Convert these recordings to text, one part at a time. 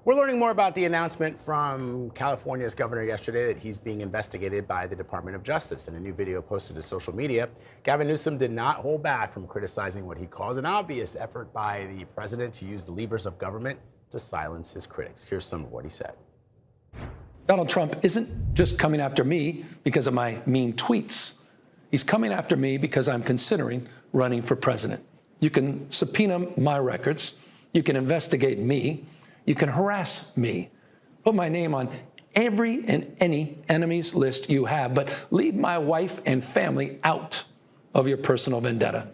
We're learning more about the announcement from California's governor yesterday that he's being investigated by the Department of Justice. In a new video posted to social media, Gavin Newsom did not hold back from criticizing what he calls an obvious effort by the president to use the levers of government to silence his critics. Here's some of what he said. Donald Trump isn't just coming after me because of my mean tweets. He's coming after me because I'm considering running for president. You can subpoena my records. You can investigate me. You can harass me. Put my name on every and any enemies list you have, but leave my wife and family out of your personal vendetta.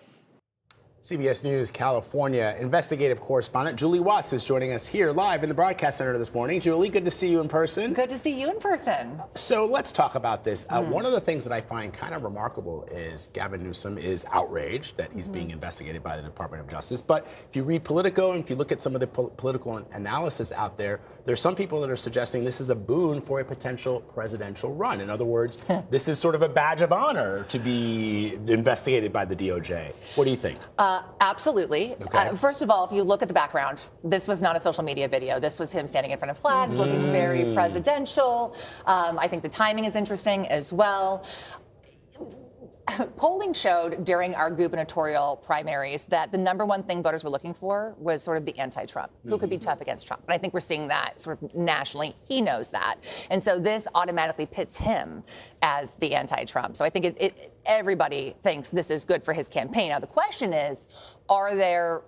CBS News California investigative correspondent Julie Watts is joining us here live in the broadcast center this morning. Julie, good to see you in person. Good to see you in person. So let's talk about this. One of the things that I find kind of remarkable is Gavin Newsom is outraged that he's being investigated by the Department of Justice. But if you read Politico and if you look at some of the political analysis out there, there's some people that are suggesting this is a boon for a potential presidential run. In other words, this is sort of a badge of honor to be investigated by the DOJ. What do you think? Absolutely. Okay. First of all, if you look at the background, this was not a social media video. This was him standing in front of flags, looking very presidential. I think the timing is interesting as well. Polling showed during our gubernatorial primaries that the number one thing voters were looking for was sort of the anti-Trump. Who could be tough against Trump? And I think we're seeing that sort of nationally. He knows that. And so this automatically pits him as the anti-Trump. So I think everybody thinks this is good for his campaign. Now, the question is there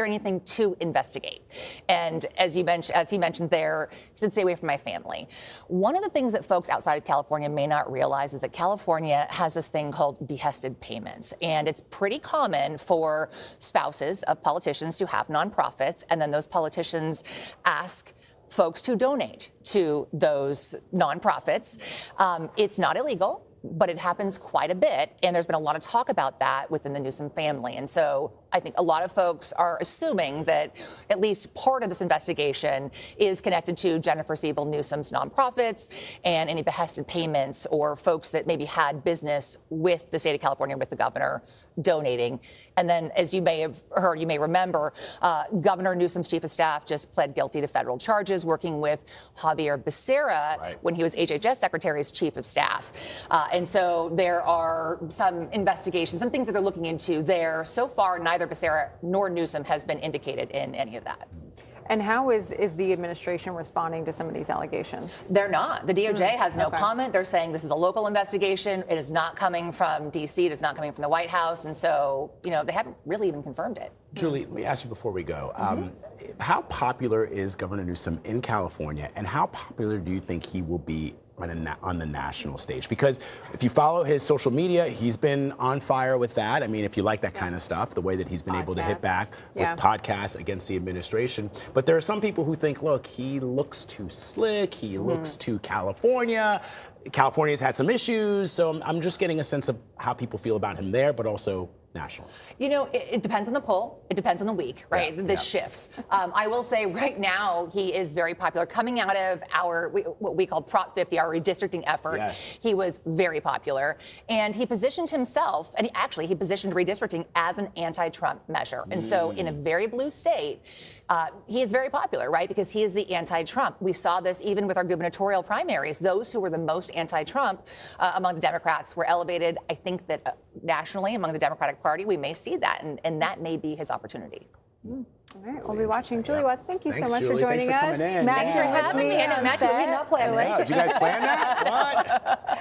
anything to investigate? And as he mentioned there, he said, stay away from my family. One of the things that folks outside of California may not realize is that California has this thing called behested payments. And it's pretty common for spouses of politicians to have nonprofits, and then those politicians ask folks to donate to those nonprofits. It's not illegal, but it happens quite a bit, and there's been a lot of talk about that within the Newsom family. And so I think a lot of folks are assuming that at least part of this investigation is connected to Jennifer Siebel Newsom's nonprofits and any behested payments or folks that maybe had business with the state of California, with the governor, donating. And then, as you may have heard, you may remember, Governor Newsom's chief of staff just pled guilty to federal charges working with Javier Becerra when he was HHS Secretary's chief of staff. And so there are some investigations, some things that they're looking into there. So far, neither Becerra nor Newsom has been indicated in any of that. And how is the administration responding to some of these allegations? They're not. The DOJ has no comment. They're saying this is a local investigation. It is not coming from D.C. It is not coming from the White House. And so, they haven't really even confirmed it. Julie, let me ask you before we go. How popular is Governor Newsom in California, and how popular do you think he will be on the national stage? Because if you follow his social media, he's been on fire with that. I mean, if you like that kind of stuff, the way that he's been able to hit back with podcasts against the administration. But there are some people who think, look, he looks too slick. He looks too California. California's had some issues. So I'm just getting a sense of how people feel about him there, but also national. It depends on the poll. It depends on the week, right? This shifts. I will say right now he is very popular. Coming out of what we call Prop 50, our redistricting effort, he was very popular. And he positioned himself, and he positioned redistricting as an anti-Trump measure. And so in a very blue state, he is very popular, right? Because he is the anti-Trump. We saw this even with our gubernatorial primaries. Those who were the most anti-Trump among the Democrats were elevated. I think that nationally among the Democratic Party, we may see that, and that may may be his opportunity. All right, we'll be watching. Julie Watts, thank you so much for joining us. Thanks for having me. And Matt, we did not plan this. Did you guys plan that? What?